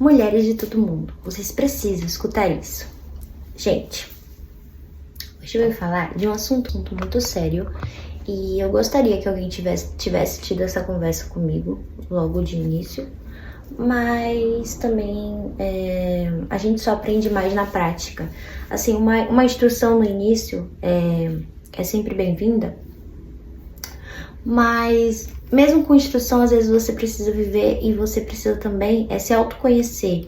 Mulheres de todo mundo, vocês precisam escutar isso. Gente, hoje eu vou falar de um assunto muito sério e eu gostaria que alguém tivesse tido essa conversa comigo logo de início, mas também a gente só aprende mais na prática. Assim, uma instrução no início é sempre bem-vinda, mas mesmo com instrução, às vezes você precisa viver e você precisa também se autoconhecer.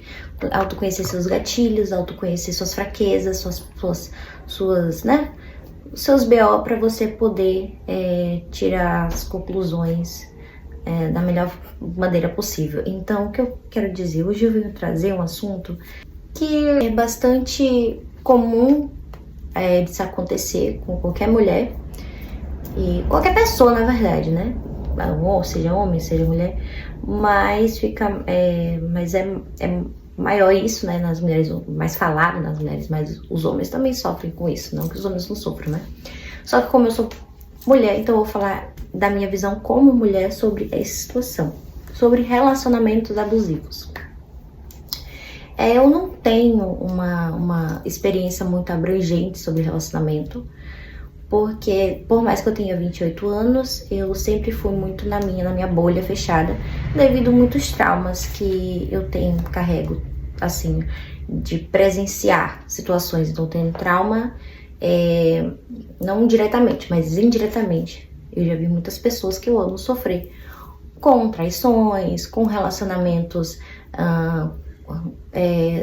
Autoconhecer seus gatilhos, autoconhecer suas fraquezas, seus BO para você poder tirar as conclusões da melhor maneira possível. Então, o que eu quero dizer? Hoje eu venho trazer um assunto que é bastante comum de se acontecer com qualquer mulher e qualquer pessoa, na verdade, né? Seja homem, seja mulher, mas é maior isso, né, nas mulheres, mais falado nas mulheres, mas os homens também sofrem com isso, não que os homens não sofram, né? Só que como eu sou mulher, então eu vou falar da minha visão como mulher sobre essa situação, sobre relacionamentos abusivos. Eu não tenho uma experiência muito abrangente sobre relacionamento, porque por mais que eu tenha 28 anos, eu sempre fui muito na minha bolha fechada, devido a muitos traumas que eu carrego, assim, de presenciar situações. Então, eu tenho trauma, não diretamente, mas indiretamente. Eu já vi muitas pessoas que eu amo sofrer com traições, com relacionamentos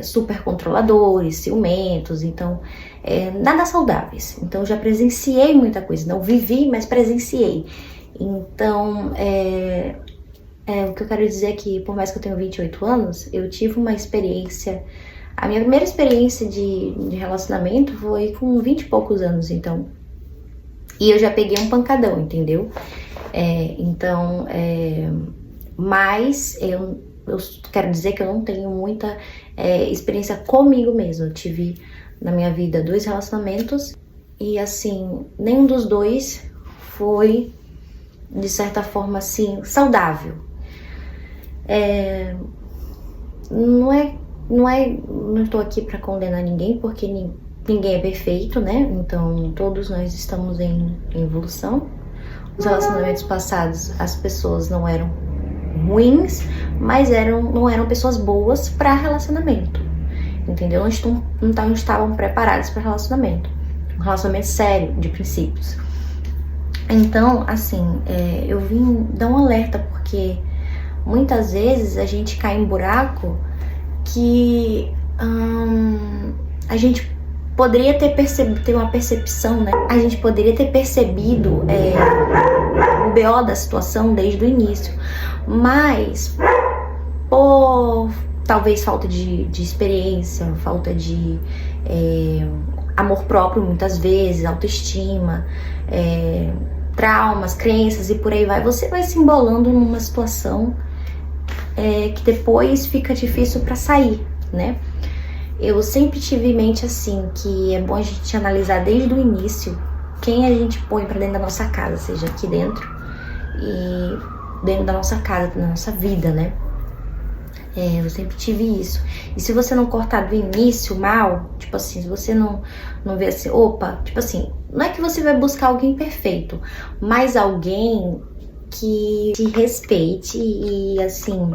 super controladores, ciumentos, então nada saudáveis. Então já presenciei muita coisa, não vivi, mas presenciei. Então o que eu quero dizer é que por mais que eu tenha 28 anos, eu tive uma experiência, a minha primeira experiência de relacionamento foi com 20 e poucos anos, então, e eu já peguei um pancadão, entendeu? Mas eu quero dizer que eu não tenho muita experiência comigo mesma. Eu tive na minha vida 2 relacionamentos e, assim, nenhum dos dois foi, de certa forma, assim, saudável. Não estou aqui para condenar ninguém, porque ninguém é perfeito, né? Então, todos nós estamos em evolução. Os relacionamentos passados, as pessoas não eram ruins, mas não eram pessoas boas para relacionamento, entendeu? Não estavam preparados para relacionamento, um relacionamento sério, de princípios. Então, assim, eu vim dar um alerta, porque muitas vezes a gente cai em buraco que a gente poderia ter uma percepção, né? A gente poderia ter percebido o BO da situação desde o início, mas por talvez falta de experiência, falta de amor próprio muitas vezes, autoestima, traumas, crenças e por aí vai, você vai se embolando numa situação que depois fica difícil para sair, né? Eu sempre tive em mente assim, que é bom a gente analisar desde o início quem a gente põe para dentro da nossa casa, seja aqui dentro e dentro da nossa casa, da nossa vida, né? Eu sempre tive isso. E se você não cortar do início mal, tipo assim, se você não vê assim, tipo assim, não é que você vai buscar alguém perfeito, mas alguém que te respeite e assim,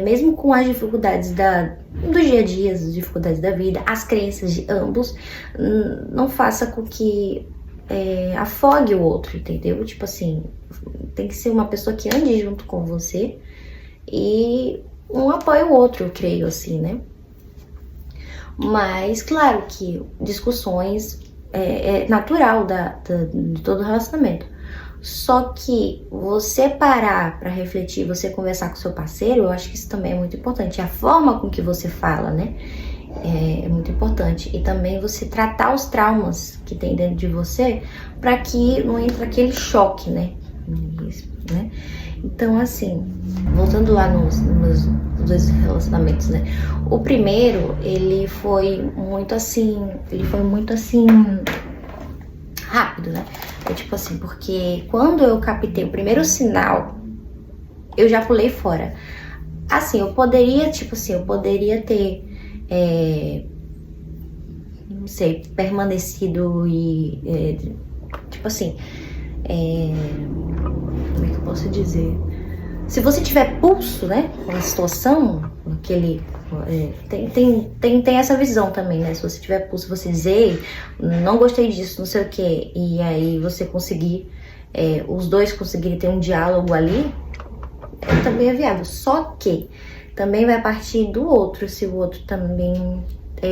mesmo com as dificuldades do dia a dia, as dificuldades da vida, as crenças de ambos, não faça com que afogue o outro, entendeu? Tipo assim, tem que ser uma pessoa que ande junto com você e um apoia o outro, eu creio assim, né? Mas claro que discussões é natural de todo relacionamento. Só que você parar pra refletir, você conversar com seu parceiro, eu acho que isso também é muito importante. A forma com que você fala, né? É muito importante. E também você tratar os traumas que tem dentro de você para que não entre aquele choque, né? Então, assim, voltando lá nos 2 relacionamentos, né? O primeiro, ele foi muito assim rápido, né? Tipo assim, porque quando eu captei o primeiro sinal, eu já pulei fora. Assim, eu poderia, tipo assim, eu poderia ter, não sei, permanecido e, tipo assim, como é que eu posso dizer? Se você tiver pulso, né, com a situação, aquele, tem essa visão também, né? Se você tiver pulso, você dizer, não gostei disso, não sei o quê, e aí você conseguir, os dois conseguirem ter um diálogo ali, também é viável. Só que também vai partir do outro, se o outro também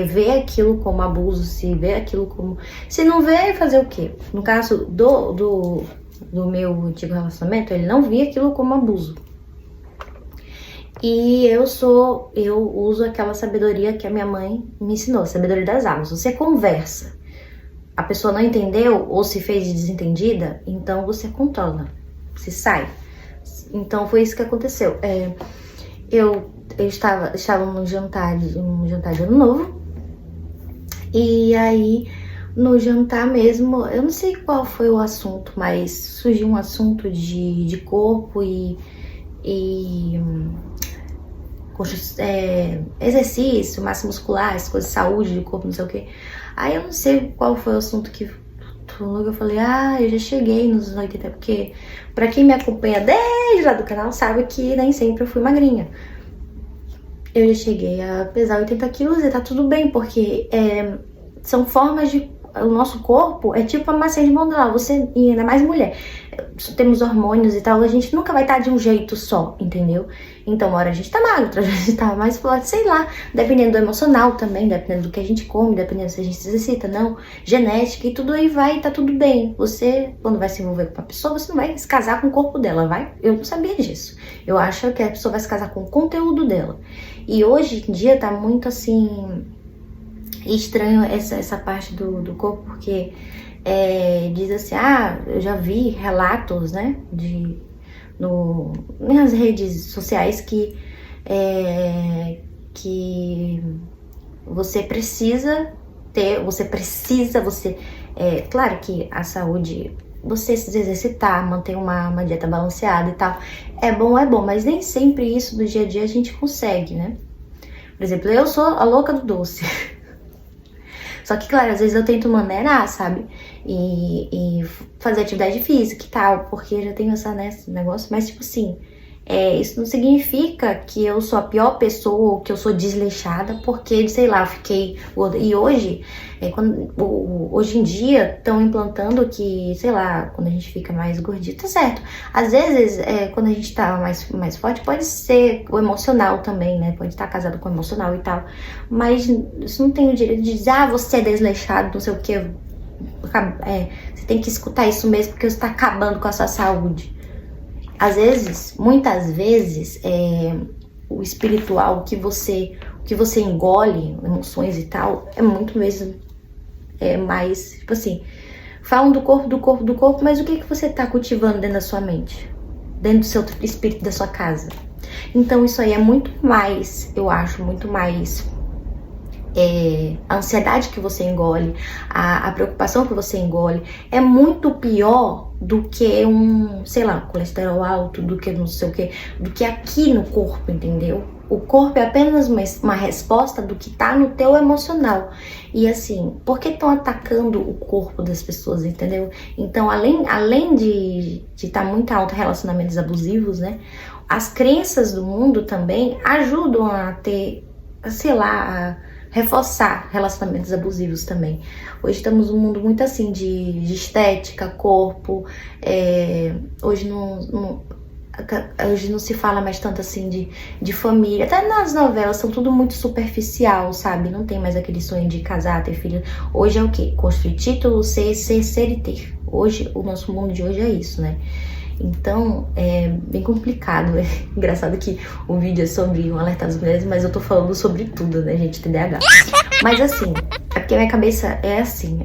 vê aquilo como abuso, se vê aquilo como... Se não vê, fazer o quê? No caso do meu antigo relacionamento, ele não via aquilo como abuso. E eu uso aquela sabedoria que a minha mãe me ensinou, a sabedoria das armas. Você conversa, a pessoa não entendeu ou se fez de desentendida, então você contorna, se sai. Então foi isso que aconteceu. Eu estava num jantar de ano novo, e aí no jantar mesmo, eu não sei qual foi o assunto, mas surgiu um assunto de corpo e exercício, massa muscular, as coisas, saúde de corpo, não sei o que. Aí eu não sei qual foi o assunto que eu falei, eu já cheguei nos 80, porque pra quem me acompanha desde lá do canal sabe que nem sempre eu fui magrinha. Eu já cheguei a pesar 80 quilos e tá tudo bem, porque são formas de... O nosso corpo é tipo a massagem hormonal, você, e ainda mais mulher, temos hormônios e tal, a gente nunca vai estar de um jeito só, entendeu? Então, uma hora a gente tá magro, outra hora a gente tá mais forte, sei lá, dependendo do emocional também, dependendo do que a gente come, dependendo se a gente se exercita, não, genética e tudo aí vai, tá tudo bem. Você, quando vai se envolver com uma pessoa, você não vai se casar com o corpo dela, vai? Eu não sabia disso. Eu acho que a pessoa vai se casar com o conteúdo dela. E hoje em dia tá muito assim... estranho essa parte do corpo, porque diz assim, eu já vi relatos, né, nas redes sociais que você precisa claro que a saúde, você se exercitar, manter uma dieta balanceada e tal, é bom, mas nem sempre isso do dia a dia a gente consegue, né? Por exemplo, eu sou a louca do doce. Só que, claro, às vezes eu tento maneirar, sabe? E fazer atividade física e tal, porque eu já tenho esse negócio. Mas, tipo assim, isso não significa que eu sou a pior pessoa ou que eu sou desleixada, porque, sei lá, eu fiquei gorda. E hoje, hoje em dia, estão implantando que, sei lá, quando a gente fica mais gordinho, tá certo. Às vezes, quando a gente tá mais forte, pode ser o emocional também, né? Pode estar casado com o emocional e tal. Mas isso não tem o direito de dizer, você é desleixado, não sei o que. Você tem que escutar isso mesmo, porque você tá acabando com a sua saúde. Às vezes, muitas vezes, o espiritual, o que você engole, emoções e tal, é muito mesmo mais, tipo assim, falam do corpo, mas o que você tá cultivando dentro da sua mente? Dentro do seu espírito, da sua casa? Então, isso aí é muito mais, eu acho, muito mais... a ansiedade que você engole, a preocupação que você engole, é muito pior do que sei lá, colesterol alto, do que não sei o que, do que aqui no corpo, entendeu? O corpo é apenas uma resposta do que tá no teu emocional. E assim, por que estão atacando o corpo das pessoas, entendeu? Então, além de estar muito alto relacionamentos abusivos, né? As crenças do mundo também ajudam a ter, sei lá, reforçar relacionamentos abusivos também. Hoje estamos num mundo muito assim de estética, corpo. Hoje não se fala mais tanto assim de família. Até nas novelas são tudo muito superficial, sabe? Não tem mais aquele sonho de casar, ter filho. Hoje é o quê? Construir título, ser e ter. Hoje, o nosso mundo de hoje é isso, né? Então, é bem complicado. É engraçado que o vídeo é sobre um alerta das mulheres, mas eu tô falando sobre tudo, né, gente? TDAH. Mas assim, é porque minha cabeça é assim,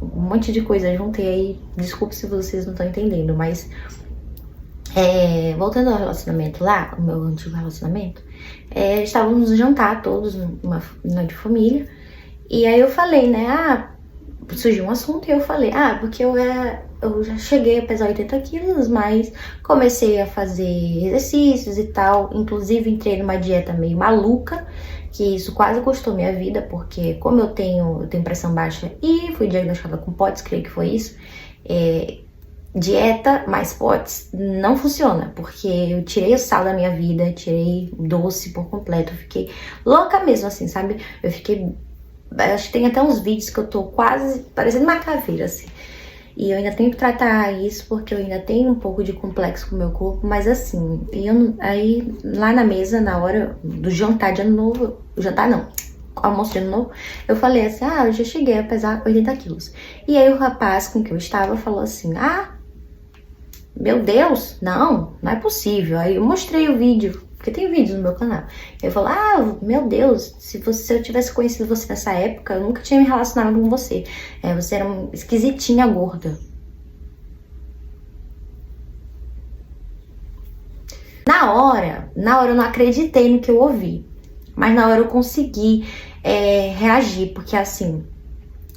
um monte de coisa juntei aí. Desculpe se vocês não estão entendendo, mas voltando ao relacionamento lá, o meu antigo relacionamento, estávamos no jantar todos, numa noite de família, e aí eu falei, né, surgiu um assunto e eu falei, porque eu eu já cheguei a pesar 80 quilos, mas comecei a fazer exercícios e tal. Inclusive entrei numa dieta meio maluca, que isso quase custou minha vida, porque como eu tenho pressão baixa e fui diagnosticada com POTS, creio que foi isso, dieta mais POTS não funciona, porque eu tirei o sal da minha vida, tirei doce por completo, eu fiquei louca mesmo assim, sabe? Acho que tem até uns vídeos que eu tô quase parecendo uma caveira, assim. E eu ainda tenho que tratar isso, porque eu ainda tenho um pouco de complexo com o meu corpo, mas assim, aí lá na mesa, na hora do jantar de ano novo, jantar não, almoço de ano novo, eu falei assim, eu já cheguei a pesar 80 quilos. E aí o rapaz com que eu estava falou assim, meu Deus, não é possível. Aí eu mostrei o vídeo, porque tem vídeos no meu canal. Eu falo, meu Deus, se eu tivesse conhecido você nessa época, eu nunca tinha me relacionado com você. Você era uma esquisitinha gorda. Na hora eu não acreditei no que eu ouvi. Mas na hora eu consegui reagir, porque assim,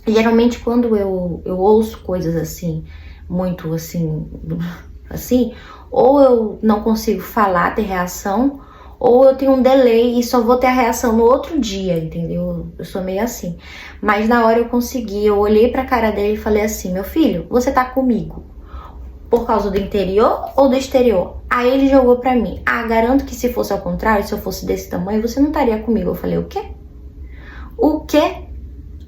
geralmente quando eu ouço coisas assim, muito assim, ou eu não consigo falar, ter reação, ou eu tenho um delay e só vou ter a reação no outro dia, entendeu? Eu sou meio assim. Mas na hora eu consegui, eu olhei pra cara dele e falei assim, meu filho, você tá comigo por causa do interior ou do exterior? Aí ele jogou pra mim, garanto que se fosse ao contrário, se eu fosse desse tamanho, você não estaria comigo. Eu falei, o quê? O quê?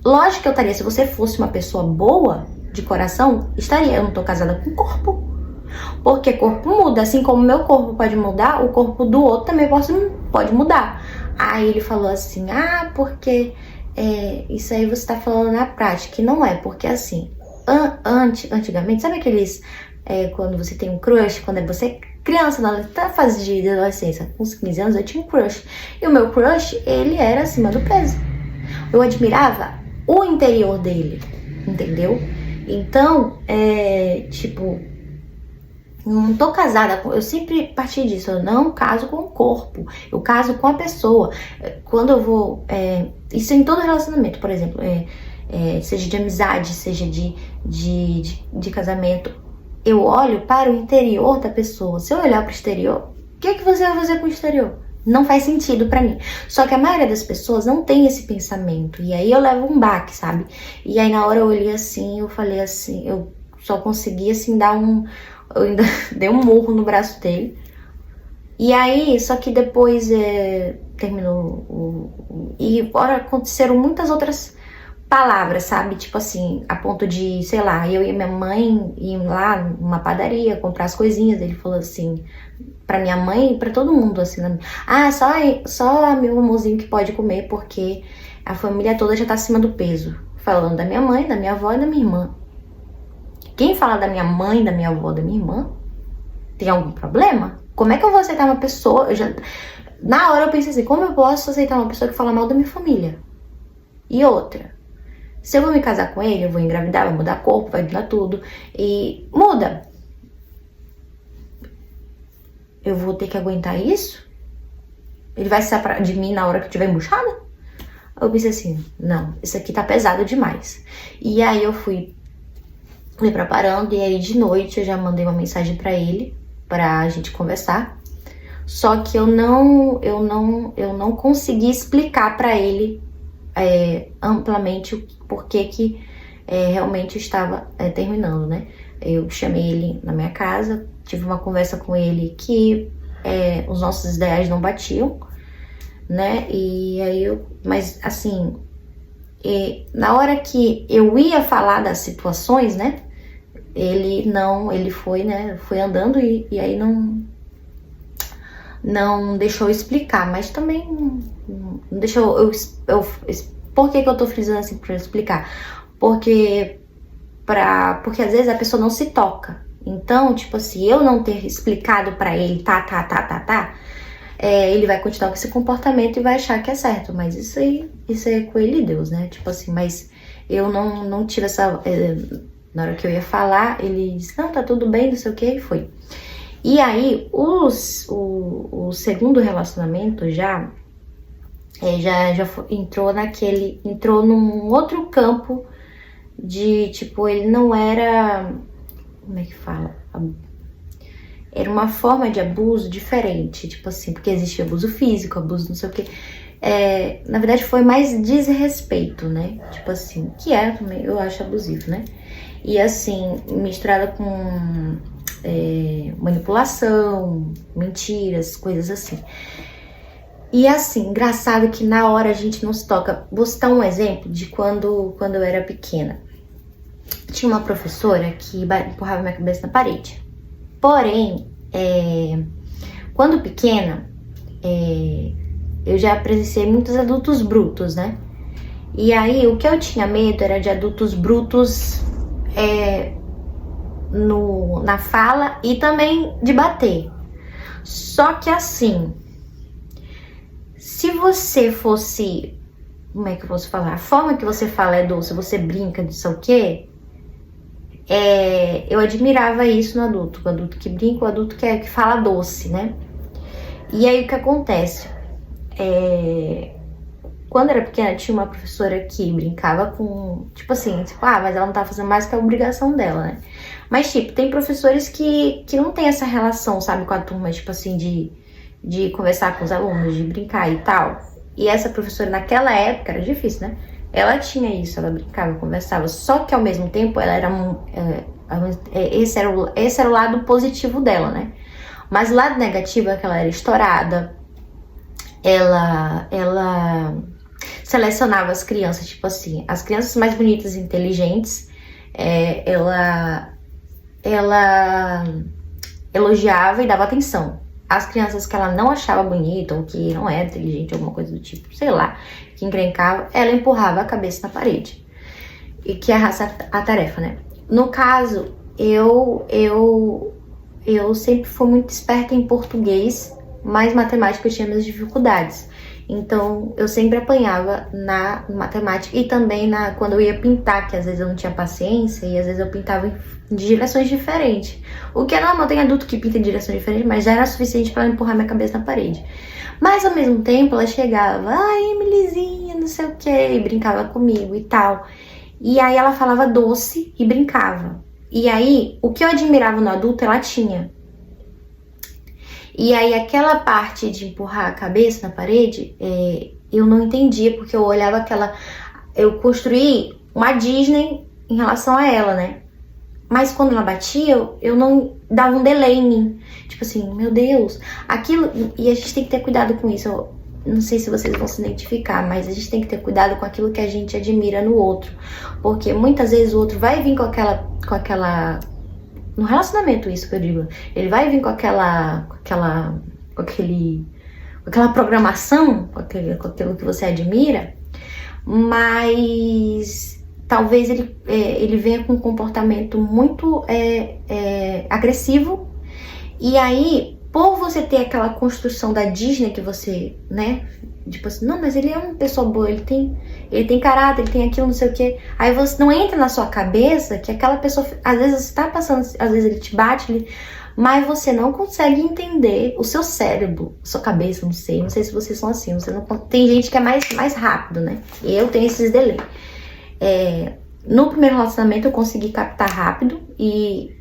Lógico que eu estaria, se você fosse uma pessoa boa, de coração, estaria. Eu não tô casada com corpo. Porque corpo muda, assim como meu corpo pode mudar, o corpo do outro também pode mudar. Aí ele falou assim, porque isso aí você tá falando na prática. E não é, porque assim, antigamente, sabe aqueles, quando você tem um crush, quando você criança, na fase de adolescência, com uns 15 anos, eu tinha um crush. E o meu crush, ele era acima do peso. Eu admirava o interior dele, entendeu? Então, não tô casada, eu sempre parti disso, eu não caso com o corpo, eu caso com a pessoa. Quando eu vou, isso em todo relacionamento, por exemplo, seja de amizade, seja de casamento, eu olho para o interior da pessoa. Se eu olhar para o exterior, o que você vai fazer com o exterior? Não faz sentido pra mim. Só que a maioria das pessoas não tem esse pensamento. E aí eu levo um baque, sabe? E aí na hora eu olhei assim, eu falei assim, eu só consegui assim eu ainda dei um murro no braço dele. E aí, só que depois terminou e ora aconteceram muitas outras palavras, sabe? Tipo assim, a ponto de, sei lá, eu e minha mãe ir lá numa padaria comprar as coisinhas. Ele falou assim, pra minha mãe e pra todo mundo, assim, só meu amorzinho que pode comer, porque a família toda já tá acima do peso. Falando da minha mãe, da minha avó e da minha irmã. Quem fala da minha mãe, da minha avó, da minha irmã, tem algum problema? Como é que eu vou aceitar uma pessoa? Na hora eu pensei assim, como eu posso aceitar uma pessoa que fala mal da minha família? E outra, se eu vou me casar com ele, eu vou engravidar, vai mudar corpo, vai mudar tudo. E muda. Eu vou ter que aguentar isso? Ele vai se separar de mim na hora que eu tiver embuchada? Eu pensei assim, não, isso aqui tá pesado demais. E aí eu fui me preparando, e aí de noite eu já mandei uma mensagem pra ele, pra gente conversar. Só que eu não consegui explicar pra ele amplamente o porquê que realmente estava terminando, né? Eu chamei ele na minha casa, tive uma conversa com ele que os nossos ideais não batiam, né? E aí mas assim, na hora que eu ia falar das situações, né? Ele foi, né? Foi andando e aí não deixou eu explicar, mas também não deixou por que eu tô frisando assim pra explicar? Porque às vezes a pessoa não se toca. Então, tipo assim, eu não ter explicado pra ele, ele vai continuar com esse comportamento e vai achar que é certo. Mas isso é com ele e Deus, né? Tipo assim, mas eu não tive essa... na hora que eu ia falar, ele disse, não, tá tudo bem, não sei o que, e foi. E aí, o segundo relacionamento já entrou num outro campo de, tipo, ele não era como é que fala? Era uma forma de abuso diferente, tipo assim, porque existia abuso físico, abuso não sei o quê. Na verdade foi mais desrespeito, né? Tipo assim, que também, eu acho abusivo, né? E assim, misturada com manipulação, mentiras, coisas assim. E assim, engraçado que na hora a gente não se toca. Vou citar um exemplo de quando eu era pequena. Tinha uma professora que empurrava minha cabeça na parede. Porém, quando pequena, eu já presenciei muitos adultos brutos, né? E aí, o que eu tinha medo era de adultos brutos na fala e também de bater. Só que assim, se você fosse, como é que eu posso falar? A forma que você fala é doce, você brinca de sei o quê, eu admirava isso no adulto, o adulto que brinca, o adulto que fala doce, né? E aí o que acontece? Quando eu era pequena, tinha uma professora que brincava com, tipo assim, mas ela não tá fazendo mais que a obrigação dela, né? Mas, tipo, tem professores que não tem essa relação, sabe, com a turma, tipo assim, de conversar com os alunos, de brincar e tal. E essa professora, naquela época, era difícil, né? Ela tinha isso, ela brincava, conversava, só que ao mesmo tempo ela era esse era o lado positivo dela, né? Mas o lado negativo é que ela era estourada, ela selecionava as crianças, tipo assim, as crianças mais bonitas e inteligentes, ela elogiava e dava atenção. As crianças que ela não achava bonita ou que não era inteligente, alguma coisa do tipo, sei lá, que encrencava, ela empurrava a cabeça na parede. E que arrasta a tarefa, né? No caso, eu sempre fui muito esperta em português, mas matemática eu tinha minhas dificuldades. Então, eu sempre apanhava na matemática e também quando eu ia pintar, que às vezes eu não tinha paciência e às vezes eu pintava de direções diferentes. O que é normal, tem adulto que pinta em direções diferentes, mas já era suficiente para empurrar minha cabeça na parede. Mas ao mesmo tempo, ela chegava, Emilyzinha, não sei o que, e brincava comigo e tal. E aí ela falava doce e brincava. E aí, o que eu admirava no adulto, ela tinha. E aí aquela parte de empurrar a cabeça na parede, eu não entendia, porque eu olhava eu construí uma Disney em relação a ela, né? Mas quando ela batia, eu não dava um delay em mim. Tipo assim, meu Deus, aquilo... E a gente tem que ter cuidado com isso. Eu não sei se vocês vão se identificar, mas a gente tem que ter cuidado com aquilo que a gente admira no outro. Porque muitas vezes o outro vai vir com aquela no relacionamento, isso que eu digo. Ele vai vir com aquela programação, com aquilo que você admira, mas talvez ele venha com um comportamento muito agressivo. E aí, por você ter aquela construção da Disney que você, né? Tipo assim, não, mas ele é uma pessoa boa, ele tem caráter, ele tem aquilo, não sei o quê. Aí você não entra na sua cabeça que aquela pessoa, às vezes você tá passando, às vezes ele te bate, mas você não consegue entender o seu cérebro, a sua cabeça, não sei se vocês são assim, tem gente que é mais rápido, né? E eu tenho esses delay. No primeiro relacionamento eu consegui captar rápido e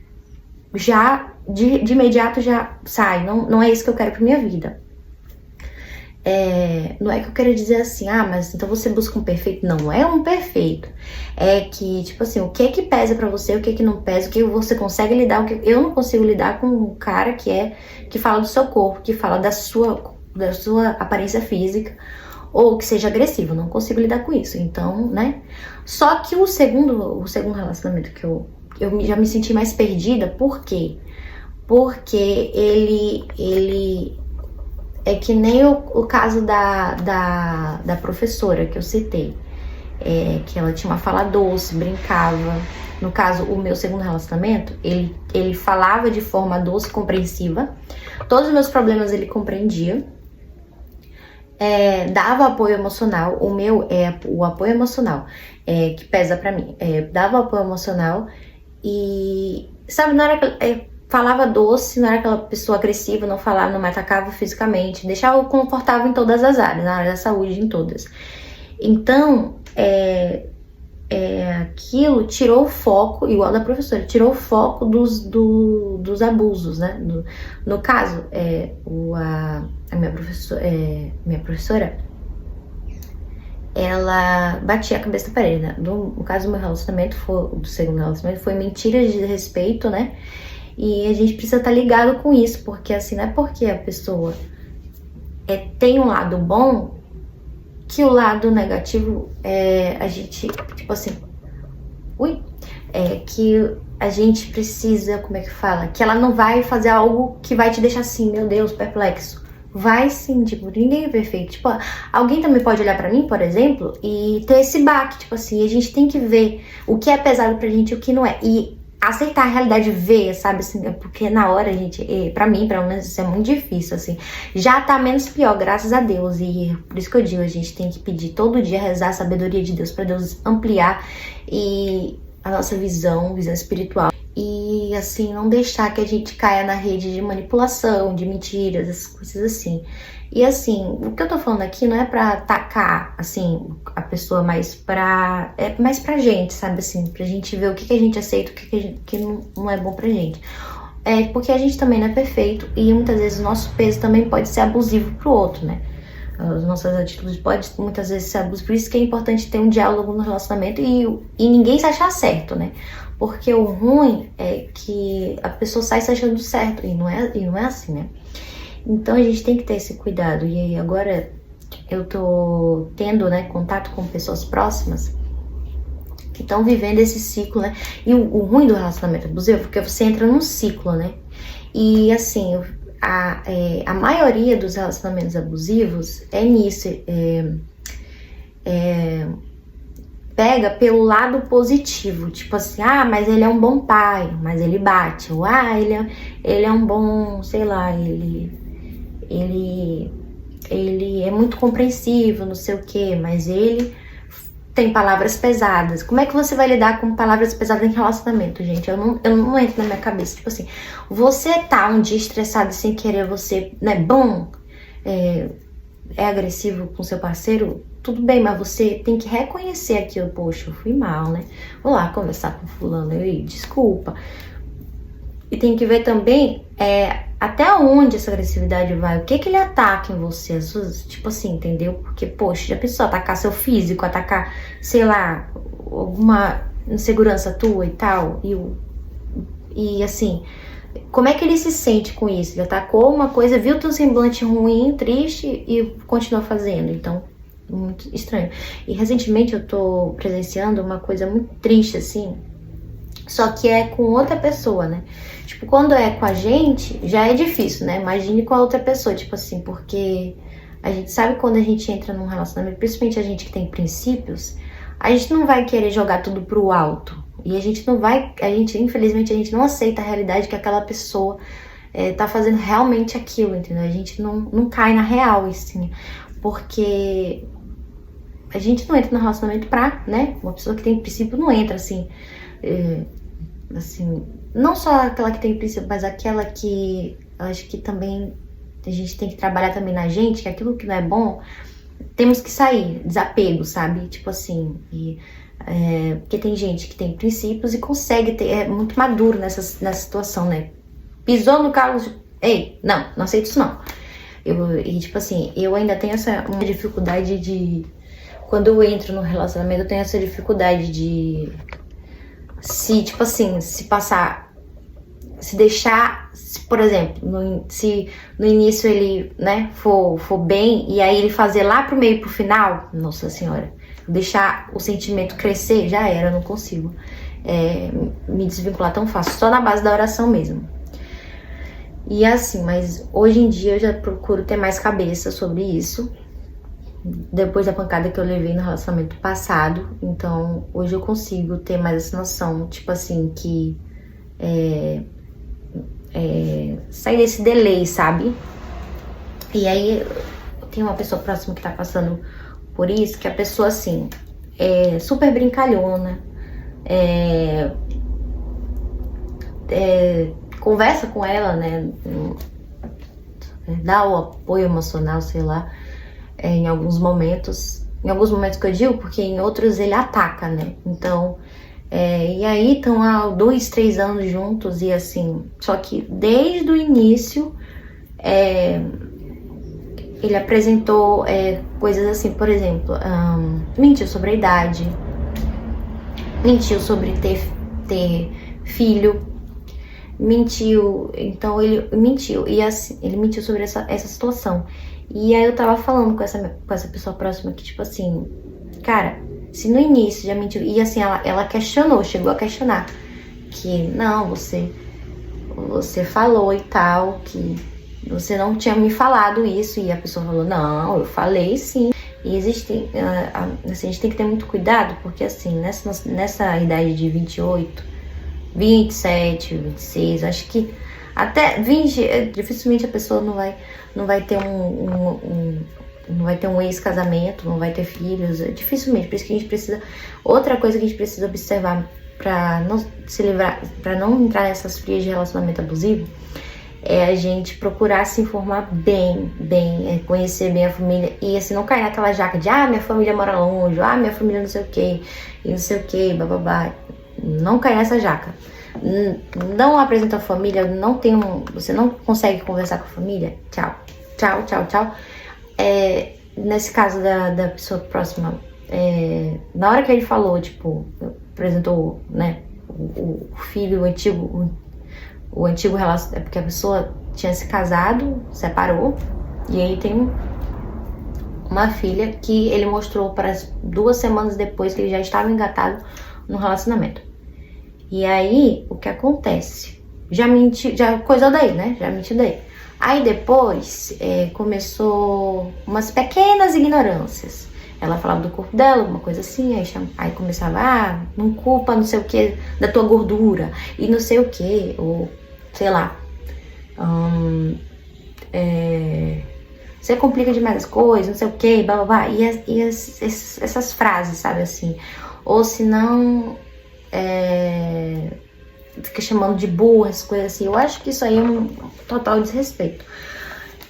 já, de imediato já sai, não é isso que eu quero pra minha vida. Não é que eu quero dizer assim, mas então você busca um perfeito. Não é um perfeito. É que, tipo assim, o que é que pesa pra você, o que é que não pesa, o que você consegue lidar, o que eu não consigo lidar com um cara que fala do seu corpo, que fala da sua aparência física, ou que seja agressivo. Eu não consigo lidar com isso. Então, né? Só que o segundo relacionamento que eu já me senti mais perdida. Por quê? Porque ele é que nem o caso da professora que eu citei, que ela tinha uma fala doce, brincava. No caso, o meu segundo relacionamento, ele falava de forma doce, compreensiva. Todos os meus problemas ele compreendia. Dava apoio emocional. O meu é o apoio emocional, que pesa pra mim. Dava apoio emocional e, sabe, na hora que... falava doce, não era aquela pessoa agressiva, não falava, não me atacava fisicamente, deixava eu confortável em todas as áreas, na área da saúde, em todas. Então, aquilo tirou o foco, igual da professora, tirou o foco dos abusos, né? No caso, a minha professora, ela batia a cabeça na parede, né? No caso do meu relacionamento, do segundo relacionamento, foi mentira de respeito, né? E a gente precisa estar ligado com isso, porque assim, não é porque a pessoa tem um lado bom que o lado negativo a gente, tipo assim, que a gente precisa, como é que fala? Que ela não vai fazer algo que vai te deixar assim, meu Deus, perplexo. Vai sim, tipo, ninguém é perfeito. Tipo, alguém também pode olhar pra mim, por exemplo, e ter esse baque, tipo assim, a gente tem que ver o que é pesado pra gente e o que não é. E aceitar a realidade, ver, sabe, assim, porque na hora, gente, pra mim, pelo menos, isso é muito difícil, assim. Já tá menos pior, graças a Deus, e por isso que eu digo, a gente tem que pedir todo dia, rezar a sabedoria de Deus pra Deus ampliar a nossa visão espiritual. E, assim, não deixar que a gente caia na rede de manipulação, de mentiras, essas coisas assim. E, assim, o que eu tô falando aqui não é pra atacar, assim, a pessoa, é mais pra gente, sabe, assim, pra gente ver o que a gente aceita, o que não é bom pra gente. Porque a gente também não é perfeito e muitas vezes o nosso peso também pode ser abusivo pro outro, né? As nossas atitudes podem muitas vezes ser abusivas. Por isso que é importante ter um diálogo no relacionamento e ninguém se achar certo, né? Porque o ruim é que a pessoa sai se achando certo e não é assim, né? Então a gente tem que ter esse cuidado. E agora eu tô tendo, né, contato com pessoas próximas que estão vivendo esse ciclo, né? E o ruim do relacionamento abusivo é porque você entra num ciclo, né? E assim, a maioria dos relacionamentos abusivos é nisso. Pega pelo lado positivo, tipo assim, mas ele é um bom pai, mas ele bate, ou ele é um bom, sei lá, ele é muito compreensivo, não sei o que, mas ele tem palavras pesadas. Como é que você vai lidar com palavras pesadas em relacionamento, gente? Eu não entro na minha cabeça, tipo assim, você tá um dia estressado sem querer, você não é bom, é agressivo com seu parceiro, tudo bem, mas você tem que reconhecer aquilo, poxa, eu fui mal, né? Vou lá conversar com fulano, desculpa. E tem que ver também até onde essa agressividade vai, o que ele ataca em você, tipo assim, entendeu? Porque, poxa, já pensou atacar seu físico, atacar, sei lá, alguma insegurança tua e tal, e assim, como é que ele se sente com isso? Ele atacou uma coisa, viu teu semblante ruim, triste e continuou fazendo, então, muito estranho. E recentemente eu tô presenciando uma coisa muito triste, assim, só que é com outra pessoa, né? Tipo, quando é com a gente, já é difícil, né? Imagine com a outra pessoa, tipo assim, porque a gente sabe quando a gente entra num relacionamento, principalmente a gente que tem princípios, a gente não vai querer jogar tudo pro alto. E infelizmente, a gente não aceita a realidade que aquela pessoa tá fazendo realmente aquilo, entendeu? A gente não cai na real, assim, porque a gente não entra no relacionamento né? Uma pessoa que tem princípio não entra, assim, assim, não só aquela que tem princípio, mas aquela que eu acho que também a gente tem que trabalhar também na gente, que aquilo que não é bom, temos que sair, desapego, sabe? Tipo assim, porque tem gente que tem princípios e consegue ter, é muito maduro nessa situação, né? Pisou no calo, ei, não aceito isso não. E tipo assim, eu ainda tenho uma dificuldade de, quando eu entro no relacionamento, eu tenho essa dificuldade de tipo assim, se deixar, por exemplo, se no início ele, né, for bem, e aí ele fazer lá pro meio, pro final, nossa senhora, deixar o sentimento crescer, já era, eu não consigo me desvincular tão fácil, só na base da oração mesmo. E assim, mas hoje em dia eu já procuro ter mais cabeça sobre isso, depois da pancada que eu levei no relacionamento passado. Então hoje eu consigo ter mais essa noção, tipo assim, que sair desse delay, sabe? E aí tem uma pessoa próxima que tá passando por isso, que a pessoa assim é super brincalhona, conversa com ela, né, dá o apoio emocional, sei lá, em alguns momentos, Em alguns momentos que eu digo, porque em outros ele ataca, né? Então, e aí estão há 2, 3 anos juntos e assim, só que desde o início ele apresentou coisas assim, por exemplo, mentiu sobre a idade, mentiu sobre ter filho, mentiu, então ele mentiu, e assim, ele mentiu sobre essa situação. E aí eu tava falando com essa pessoa próxima que, tipo assim, cara, se no início já mentiu, e assim, ela questionou, chegou a questionar, que não, você falou e tal, que você não tinha me falado isso, e a pessoa falou, não, eu falei sim. E existe, assim, a gente tem que ter muito cuidado, porque assim, nessa idade de 28, 27, 26, acho que até 20, dificilmente a pessoa não vai ter não vai ter um ex-casamento, não vai ter filhos, dificilmente. Por isso que a gente precisa, outra coisa que a gente precisa observar para não se livrar, para não entrar nessas frias de relacionamento abusivo, é a gente procurar se informar bem, conhecer bem a família e assim, não cair naquela jaca de minha família mora longe, minha família não sei o que, e não sei o que, bababá. Não cair nessa jaca. Não apresenta a família, você não consegue conversar com a família, tchau. Nesse caso da pessoa próxima, na hora que ele falou, tipo, apresentou, né, o filho, o antigo relacionamento, porque a pessoa tinha se casado, separou, e aí tem uma filha que ele mostrou para 2 semanas depois que ele já estava engatado no relacionamento. E aí, o que acontece? Já mentiu, já coisou daí, né? Já mentiu daí. Aí depois, começou umas pequenas ignorâncias. Ela falava do corpo dela, alguma coisa assim, aí começava, não culpa não sei o que da tua gordura, e não sei o que, ou sei lá, você complica demais as coisas, não sei o que, blá blá blá, e essas frases, sabe assim, ou se não, fica chamando de burra, essas coisas assim. Eu acho que isso aí é um total desrespeito.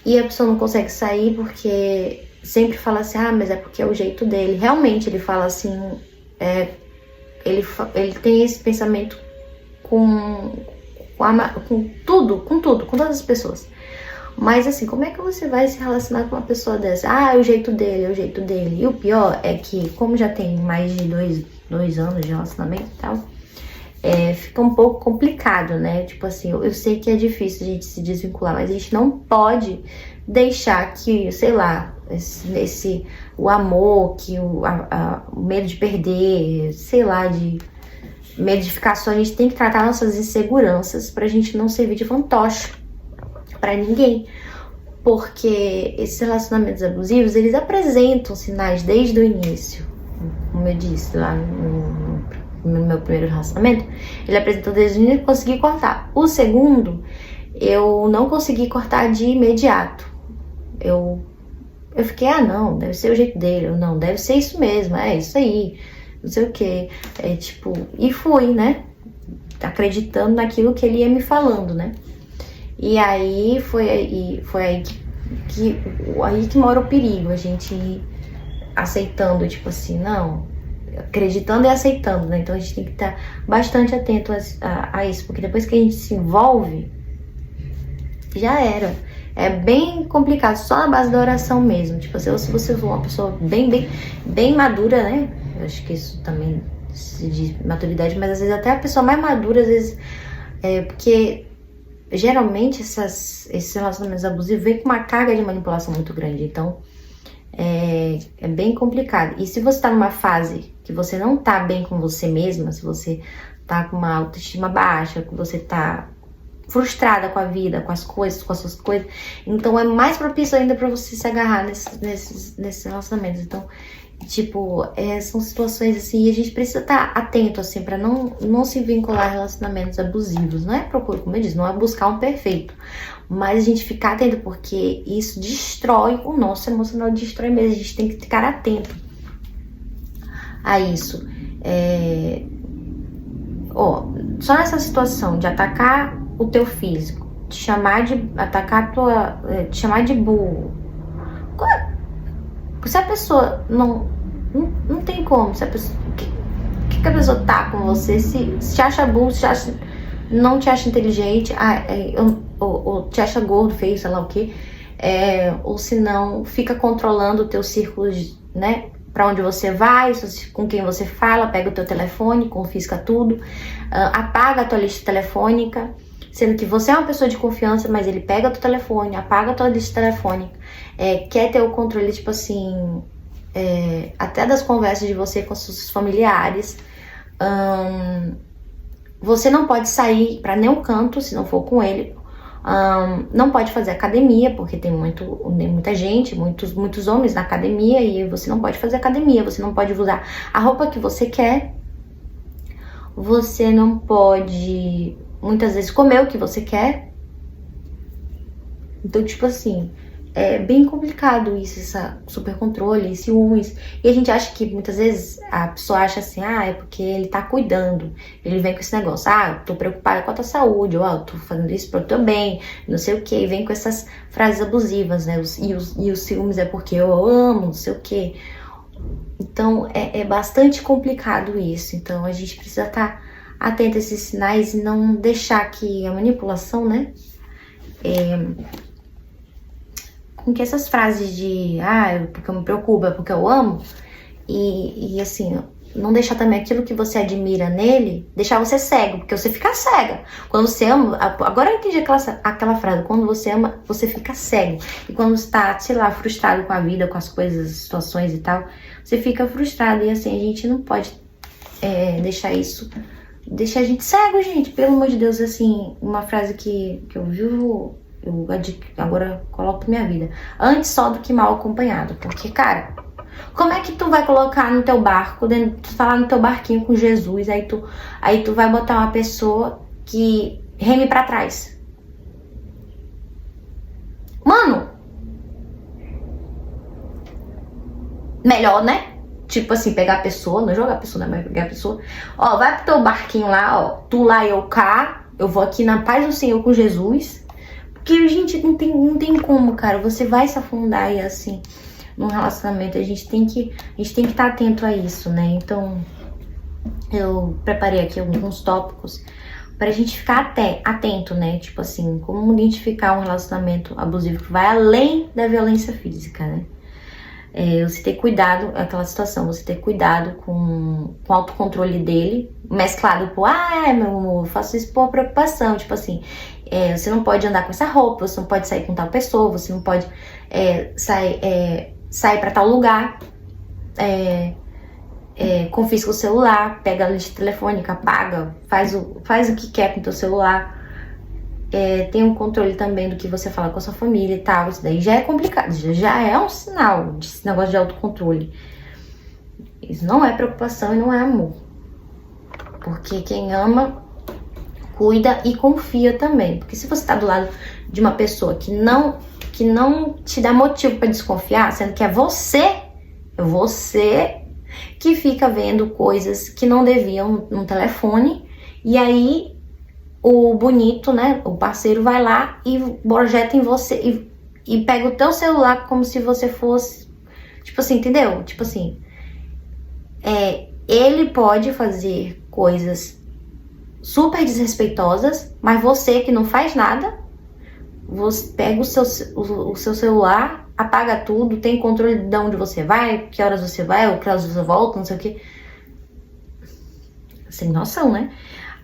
E a pessoa não consegue sair porque sempre fala assim, mas é porque é o jeito dele. Realmente ele fala assim, ele tem esse pensamento com tudo, com todas as pessoas. Mas assim, como é que você vai se relacionar com uma pessoa dessa? É o jeito dele, é o jeito dele. E o pior é que, como já tem mais de 2 anos de relacionamento e tal, fica um pouco complicado, né? Tipo assim, eu sei que é difícil a gente se desvincular, mas a gente não pode deixar que, sei lá, o amor, que o medo de perder, sei lá, de medo de ficar só, a gente tem que tratar nossas inseguranças pra gente não servir de fantoche pra ninguém. Porque esses relacionamentos abusivos, eles apresentam sinais desde o início. Como eu disse lá no meu primeiro relacionamento, ele apresentou desde o início e consegui cortar. O segundo, eu não consegui cortar de imediato. Eu fiquei, não, deve ser o jeito dele, ou não, deve ser isso mesmo, é isso aí, não sei o que, e fui, né, acreditando naquilo que ele ia me falando, né, e aí foi aí que mora o perigo, a gente ir aceitando, tipo assim, não, acreditando e aceitando, né, então a gente tem que estar bastante atento a isso, porque depois que a gente se envolve, já era. É bem complicado, só na base da oração mesmo. Tipo assim, ou se você for uma pessoa bem madura, né? Eu acho que isso também se diz maturidade, mas às vezes até a pessoa mais madura, às vezes, porque geralmente esses relacionamentos abusivos vêm com uma carga de manipulação muito grande. Então, é bem complicado. E se você tá numa fase que você não tá bem com você mesma, se você tá com uma autoestima baixa, que você tá frustrada com a vida, com as coisas, com as suas coisas, então é mais propício ainda pra você se agarrar nesses relacionamentos. Então, tipo, são situações assim, e a gente precisa estar atento, assim, pra não se vincular a relacionamentos abusivos. Não é procurar, como eu disse, não é buscar um perfeito, mas a gente ficar atento, porque isso destrói o nosso emocional, destrói mesmo. A gente tem que ficar atento a isso. Só nessa situação de atacar o teu físico, te chamar de burro. Se a pessoa não Não tem como. Se a pessoa, que a pessoa tá com você, se te acha burro, não te acha inteligente, ou te acha gordo, feio, sei lá o que, ou se não, fica controlando o teu círculo, né? Pra onde você vai, com quem você fala, pega o teu telefone, confisca tudo, apaga a tua lista telefônica, sendo que você é uma pessoa de confiança, mas ele pega o teu telefone, apaga a tua lista telefônica, quer ter o controle, tipo assim, até das conversas de você com seus familiares. Você não pode sair para nenhum canto se não for com ele. Não pode fazer academia, porque tem muita gente, muitos homens na academia, e você não pode fazer academia, você não pode usar a roupa que você quer, você não pode, muitas vezes, comer o que você quer. Então, tipo assim, é bem complicado isso, esse super controle, ciúmes. E a gente acha que, muitas vezes, a pessoa acha assim, é porque ele tá cuidando. Ele vem com esse negócio, eu tô preocupada com a tua saúde, ou eu tô fazendo isso pro teu bem, não sei o que. E vem com essas frases abusivas, né? E os ciúmes é porque eu amo, não sei o que. Então, é bastante complicado isso. Então, a gente precisa estar atento a esses sinais e não deixar que a manipulação, né? Com que essas frases de porque eu me preocupo, é porque eu amo, e assim, não deixar também aquilo que você admira nele, deixar você cego, porque você fica cega. Quando você ama, agora eu entendi aquela frase, quando você ama, você fica cego. E quando você tá, sei lá, frustrado com a vida, com as coisas, as situações e tal, você fica frustrado. E assim, a gente não pode deixar isso, deixar a gente cego, gente, pelo amor de Deus. Assim, uma frase que eu vivo, eu agora coloco minha vida, antes só do que mal acompanhado. Porque, cara, como é que tu vai colocar no teu barco, tu falar no teu barquinho com Jesus, aí tu vai botar uma pessoa que reme pra trás? Mano, melhor, né? Tipo assim, pegar a pessoa, não jogar a pessoa, né? Mas pegar a pessoa, vai pro teu barquinho lá, tu lá, eu cá, eu vou aqui na paz do Senhor com Jesus. Porque, gente, não tem como, cara. Você vai se afundar e assim, num relacionamento. A gente tem que estar atento a isso, né? Então, eu preparei aqui alguns tópicos pra gente ficar atento, né? Tipo assim, como identificar um relacionamento abusivo que vai além da violência física, né? Você ter cuidado, aquela situação, você ter cuidado com o autocontrole dele, mesclado com, meu amor, eu faço isso por preocupação, tipo assim, você não pode andar com essa roupa, você não pode sair com tal pessoa, você não pode sair pra tal lugar, confisca o celular, pega a lista telefônica, apaga, faz o que quer com o teu celular. Tem um controle também do que você fala com a sua família e tal. Isso daí já é complicado, já é um sinal desse negócio de autocontrole. Isso não é preocupação e não é amor. Porque quem ama, cuida e confia também. Porque se você tá do lado de uma pessoa que não te dá motivo pra desconfiar, sendo que é você que fica vendo coisas que não deviam no telefone, e aí o bonito, né, o parceiro vai lá e projeta em você e pega o teu celular como se você fosse, tipo assim, entendeu? Tipo assim, ele pode fazer coisas super desrespeitosas, mas você que não faz nada, você pega o seu celular, apaga tudo, tem controle de onde você vai, que horas você vai, ou que horas você volta, não sei o que. Sem noção, né?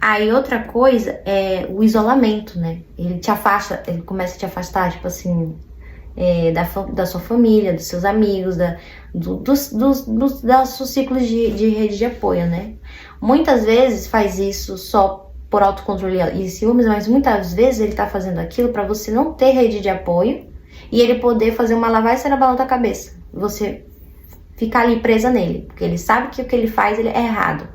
Aí outra coisa é o isolamento, né? Ele te afasta, ele começa a te afastar, tipo assim, da sua família, dos seus amigos, dos seus ciclos de rede de apoio, né? Muitas vezes faz isso só por autocontrole e ciúmes, mas muitas vezes ele tá fazendo aquilo pra você não ter rede de apoio e ele poder fazer uma lavagem cerebral na tua cabeça. Você ficar ali presa nele, porque ele sabe que o que ele faz é errado.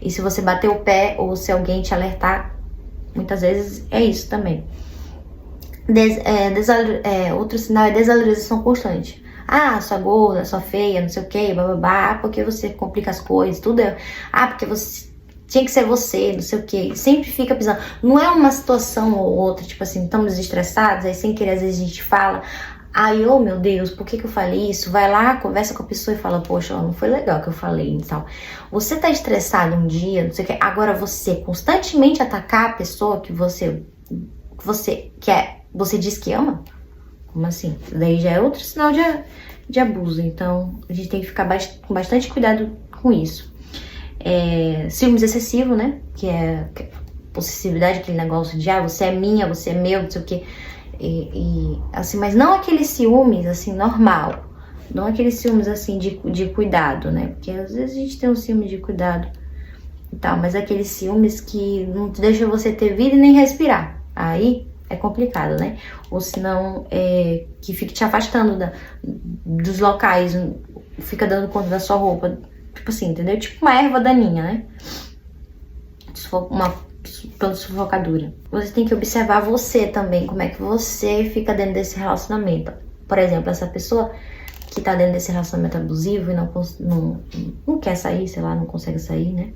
E se você bater o pé ou se alguém te alertar, muitas vezes é isso também. Outro sinal é desvalorização constante. Sua gorda, sua feia, não sei o que, bababá, porque você complica as coisas, tudo porque você tinha que ser você, não sei o que, sempre fica pisando. Não é uma situação ou outra, tipo assim, estamos estressados, aí sem querer às vezes a gente fala, Aí, oh meu Deus, por que eu falei isso? Vai lá, conversa com a pessoa e fala, poxa, não foi legal que eu falei e tal. Você tá estressado um dia, não sei o que. Agora você constantemente atacar a pessoa que você quer, você diz que ama? Como assim? Daí já é outro sinal de abuso. Então, a gente tem que ficar com bastante cuidado com isso. Ciúmes excessivo, né? Que é possessividade, aquele negócio de você é minha, você é meu, não sei o que. Assim, mas não aqueles ciúmes assim normal, não aqueles ciúmes assim de cuidado, né? Porque às vezes a gente tem um ciúme de cuidado e tal, mas aqueles ciúmes que não deixa você ter vida e nem respirar. Aí é complicado, né? Ou senão que fica te afastando dos locais, fica dando conta da sua roupa, tipo assim, entendeu? Tipo uma erva daninha, né? Pela sufocadura. Você tem que observar você também, como é que você fica dentro desse relacionamento. Por exemplo, essa pessoa que tá dentro desse relacionamento abusivo e não quer sair, sei lá, não consegue sair, né?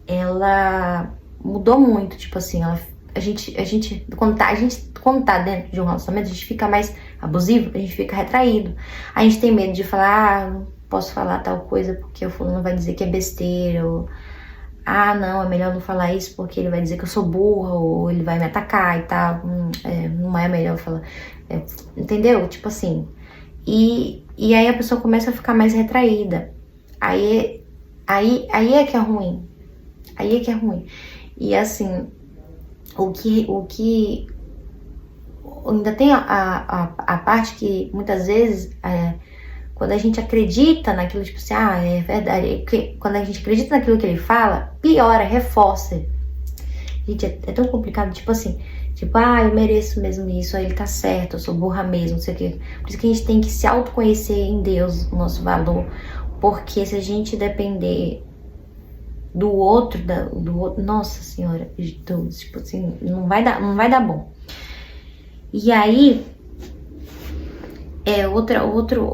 Ela mudou muito, tipo assim, a gente quando tá dentro de um relacionamento, a gente fica mais abusivo, a gente fica retraído. A gente tem medo de falar, não posso falar tal coisa porque o fulano vai dizer que é besteira, ou não, é melhor não falar isso porque ele vai dizer que eu sou burra, ou ele vai me atacar e tal. Não é melhor falar. Entendeu? Tipo assim. E aí a pessoa começa a ficar mais retraída. Aí é que é ruim. Aí é que é ruim. E assim, o que ainda tem a parte que muitas vezes quando a gente acredita naquilo, tipo assim, é verdade, quando a gente acredita naquilo que ele fala, piora, reforça. Gente, é tão complicado, tipo assim, eu mereço mesmo isso, aí ele tá certo, eu sou burra mesmo, não sei o quê. Por isso que a gente tem que se autoconhecer em Deus, o nosso valor, porque se a gente depender do outro, nossa senhora, tipo assim, não vai dar bom. E aí,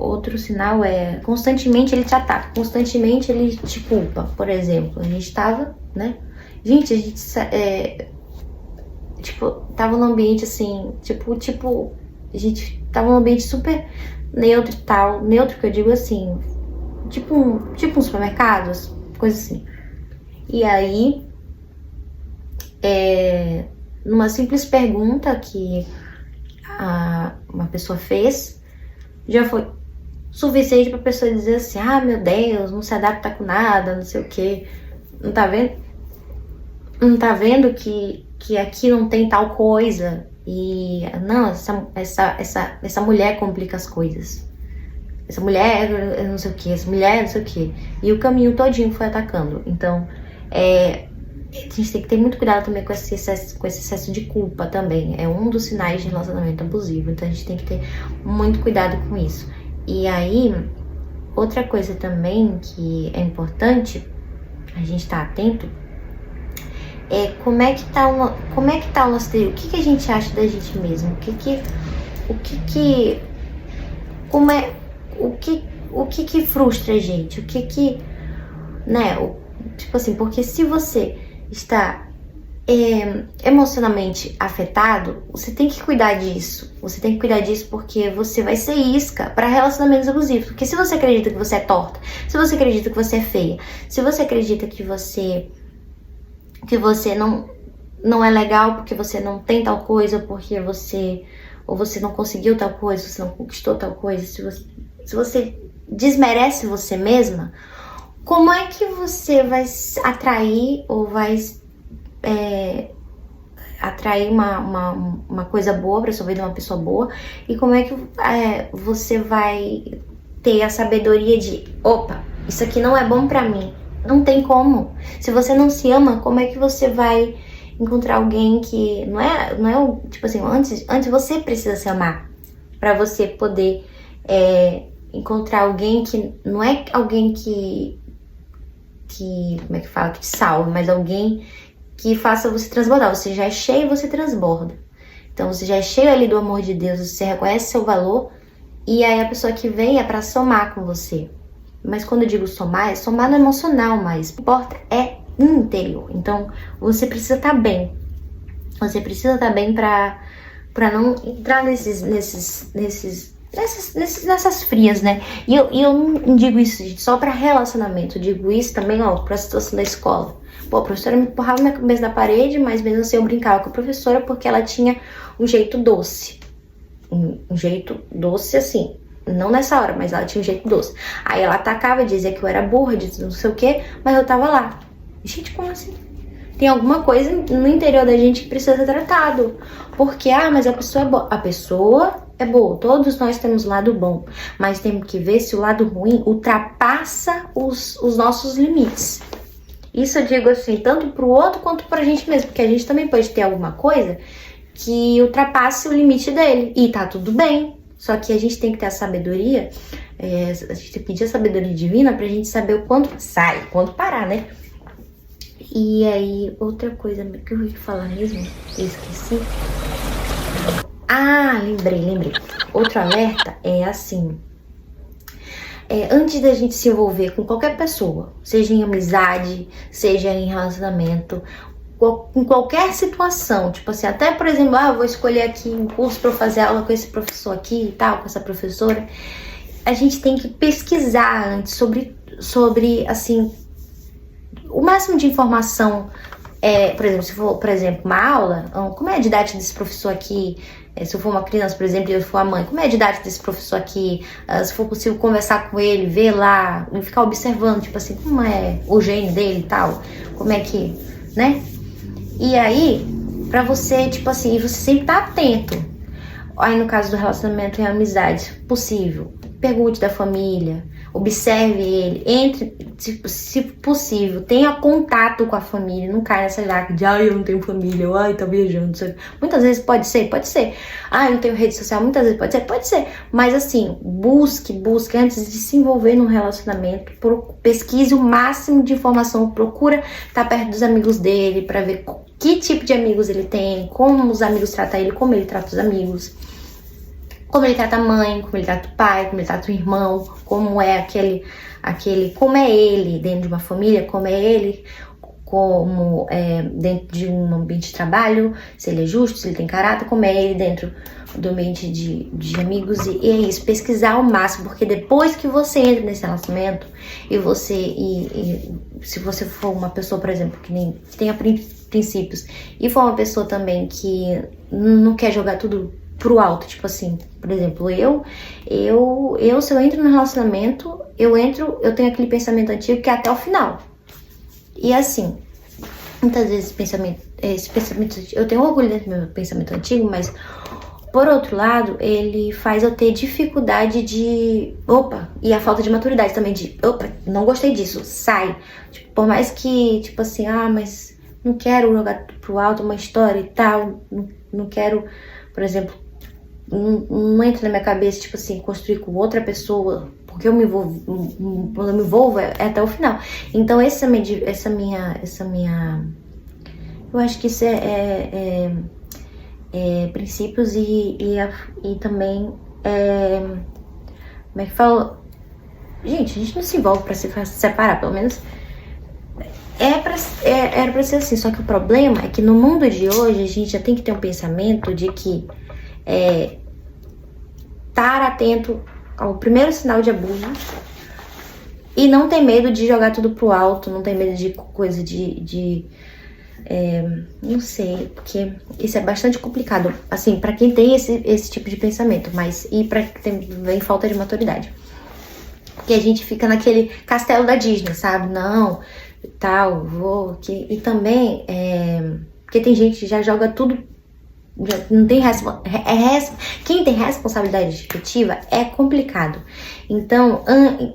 outro sinal constantemente ele te ataca, constantemente ele te culpa. Por exemplo, a gente tava, né? Gente, a gente tava num ambiente assim, a gente tava num ambiente super neutro e tal. Neutro que eu digo assim, tipo um supermercado, coisa assim. E aí, numa simples pergunta que uma pessoa fez, já foi suficiente pra pessoa dizer assim, meu Deus, não se adapta com nada, não sei o que. Não tá vendo? Não tá vendo que aqui não tem tal coisa? E não, essa mulher complica as coisas. Essa mulher não sei o que, essa mulher não sei o que. E o caminho todinho foi atacando. Então, a gente tem que ter muito cuidado também com esse excesso de culpa também. É um dos sinais de relacionamento abusivo. Então a gente tem que ter muito cuidado com isso. E aí, outra coisa também que é importante a gente estar atento é como é que tá o nosso interior. O que a gente acha da gente mesmo? O que frustra a gente? Né? Tipo assim, porque se você está emocionalmente afetado, você tem que cuidar disso. Você tem que cuidar disso porque você vai ser isca para relacionamentos abusivos. Porque se você acredita que você é torta, se você acredita que você é feia, se você acredita que você não é legal porque você não tem tal coisa, porque você não conseguiu tal coisa, você não conquistou tal coisa, se você desmerece você mesma, como é que você vai atrair ou vai atrair uma coisa boa pra sua vida, uma pessoa boa? E como é que você vai ter a sabedoria de, opa, isso aqui não é bom pra mim? Não tem como. Se você não se ama, como é que você vai encontrar alguém que não é tipo assim, antes você precisa se amar pra você poder encontrar alguém que não é alguém que como é que fala, que te salve, mas alguém que faça você transbordar. Você já é cheio, você transborda. Então você já é cheio ali do amor de Deus, você reconhece seu valor, e aí a pessoa que vem é pra somar com você. Mas quando eu digo somar, é somar no emocional, mas o que importa é interior. Então você precisa estar bem. Você precisa estar bem pra Pra não entrar nessas frias, né? E eu não digo isso só pra relacionamento, eu digo isso também, ó, pra situação da escola. Pô, a professora me empurrava minha cabeça na parede, mas mesmo assim eu brincava com a professora porque ela tinha um jeito doce. Um jeito doce assim, não nessa hora, mas ela tinha um jeito doce. Aí ela atacava, dizia que eu era burra, dizia não sei o que, mas eu tava lá. Gente, como assim? Tem alguma coisa no interior da gente que precisa ser tratado. Porque, mas a pessoa é boa. A pessoa é boa. Todos nós temos lado bom. Mas temos que ver se o lado ruim ultrapassa os nossos limites. Isso eu digo assim, tanto pro outro quanto pra gente mesmo. Porque a gente também pode ter alguma coisa que ultrapasse o limite dele. E tá tudo bem. Só que a gente tem que ter a sabedoria. A gente tem que pedir a sabedoria divina pra gente saber o quanto sai, quanto parar, né? E aí, outra coisa que eu ia falar mesmo, eu esqueci. Lembrei. Outro alerta é assim, antes da gente se envolver com qualquer pessoa, seja em amizade, seja em relacionamento, em qualquer situação, tipo assim, até por exemplo, eu vou escolher aqui um curso pra eu fazer aula com esse professor aqui e tal, com essa professora, a gente tem que pesquisar antes sobre assim, o máximo de informação, por exemplo, se for, por exemplo, uma aula, como é a didática desse professor aqui? Se eu for uma criança, por exemplo, e eu for a mãe, como é a didática desse professor aqui? Se for possível conversar com ele, ver lá, e ficar observando, tipo assim, como é o gênio dele e tal, como é que, né? E aí, pra você, tipo assim, você sempre tá atento. Aí no caso do relacionamento e amizade, possível, pergunte da família, observe ele, entre, se possível, tenha contato com a família, não caia nessa jaca de eu não tenho família, tá viajando, sabe? Muitas vezes pode ser, eu não tenho rede social, muitas vezes pode ser, mas assim, busque antes de se envolver num relacionamento, pesquise o máximo de informação, procura estar perto dos amigos dele, pra ver que tipo de amigos ele tem, como os amigos tratam ele, como ele trata os amigos, como ele trata a mãe, como ele trata o pai, como ele trata o irmão, como é como é ele dentro de uma família, como é ele como dentro de um ambiente de trabalho, se ele é justo, se ele tem caráter, como é ele dentro do ambiente de amigos, e é isso, pesquisar ao máximo, porque depois que você entra nesse relacionamento, e se você for uma pessoa, por exemplo, que nem tenha princípios, e for uma pessoa também que não quer jogar tudo pro alto, tipo assim, por exemplo, se eu entro no relacionamento, eu tenho aquele pensamento antigo que é até o final. E assim, muitas vezes esse pensamento, eu tenho orgulho desse meu pensamento antigo, mas por outro lado, ele faz eu ter dificuldade e a falta de maturidade também não gostei disso, sai. Tipo, por mais que, tipo assim, mas não quero jogar pro alto uma história e tal, não quero, por exemplo, não entra na minha cabeça, tipo assim, construir com outra pessoa, porque eu me envolvo, quando eu me envolvo é até o final. Então essa minha, eu acho que isso é princípios e também, como é que fala? Gente, a gente não se envolve pra se separar, pelo menos era pra ser assim, só que o problema é que no mundo de hoje a gente já tem que ter um pensamento de que estar atento ao primeiro sinal de abuso e não ter medo de jogar tudo pro alto, não ter medo de coisa não sei, porque isso é bastante complicado, assim, pra quem tem esse tipo de pensamento, e pra quem tem falta de maturidade. Porque a gente fica naquele castelo da Disney, sabe? Não, tal, e também, porque tem gente que já joga tudo, não tem quem tem responsabilidade afetiva é complicado. Então,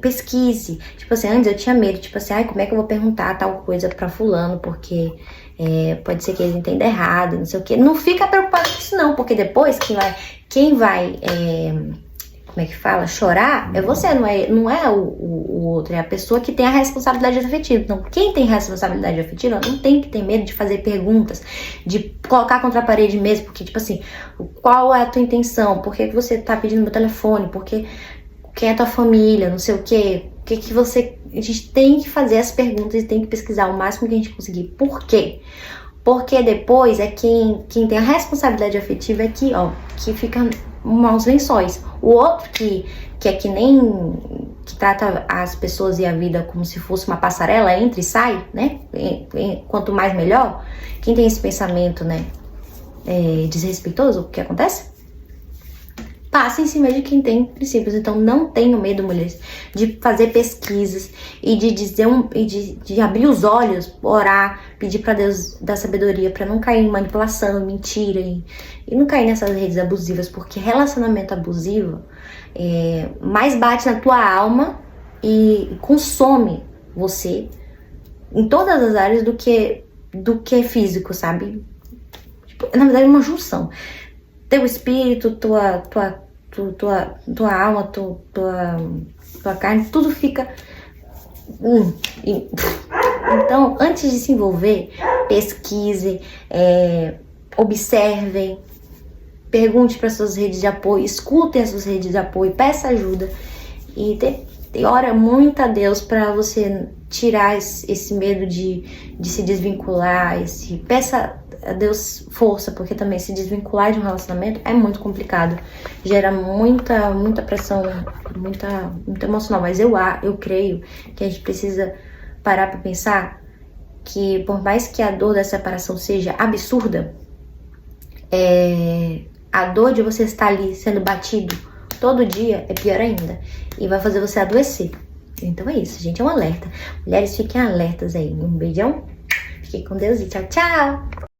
pesquise. Tipo assim, antes eu tinha medo, tipo assim, como é que eu vou perguntar tal coisa pra fulano, porque pode ser que ele entenda errado, não sei o que. Não fica preocupado com isso não, porque depois quem vai como é que fala? Chorar é você, não é o outro, é a pessoa que tem a responsabilidade afetiva. Então, quem tem responsabilidade afetiva não tem que ter medo de fazer perguntas, de colocar contra a parede mesmo, porque, tipo assim, qual é a tua intenção? Por que você tá pedindo meu telefone? Quem é a tua família? Não sei o quê. A gente tem que fazer as perguntas e tem que pesquisar o máximo que a gente conseguir. Por quê? Porque depois é quem tem a responsabilidade afetiva é que fica maus lençóis. O outro que é que nem... que trata as pessoas e a vida como se fosse uma passarela, entra e sai, né? Quanto mais melhor. Quem tem esse pensamento, né, desrespeitoso, o que acontece? Passa em cima de quem tem princípios. Então não tenham medo, mulheres, de fazer pesquisas e de dizer de abrir os olhos, orar, pedir para Deus dar sabedoria para não cair em manipulação, mentira e não cair nessas redes abusivas, porque relacionamento abusivo mais bate na tua alma e consome você em todas as áreas do que físico, sabe? Tipo, na verdade é uma junção. Teu espírito, tua alma, tua carne, tudo fica... Então, antes de se envolver, pesquise, observem, pergunte para suas redes de apoio, escutem as suas redes de apoio, peça ajuda e ora muito a Deus para você tirar esse medo de se desvincular, peça a Deus força, porque também se desvincular de um relacionamento é muito complicado, gera muita pressão, muito emocional, mas eu creio que a gente precisa parar para pensar que por mais que a dor da separação seja absurda, a dor de você estar ali sendo batido todo dia é pior ainda e vai fazer você adoecer. Então é isso, gente, é um alerta. Mulheres, fiquem alertas aí. Um beijão, fiquem com Deus e tchau, tchau!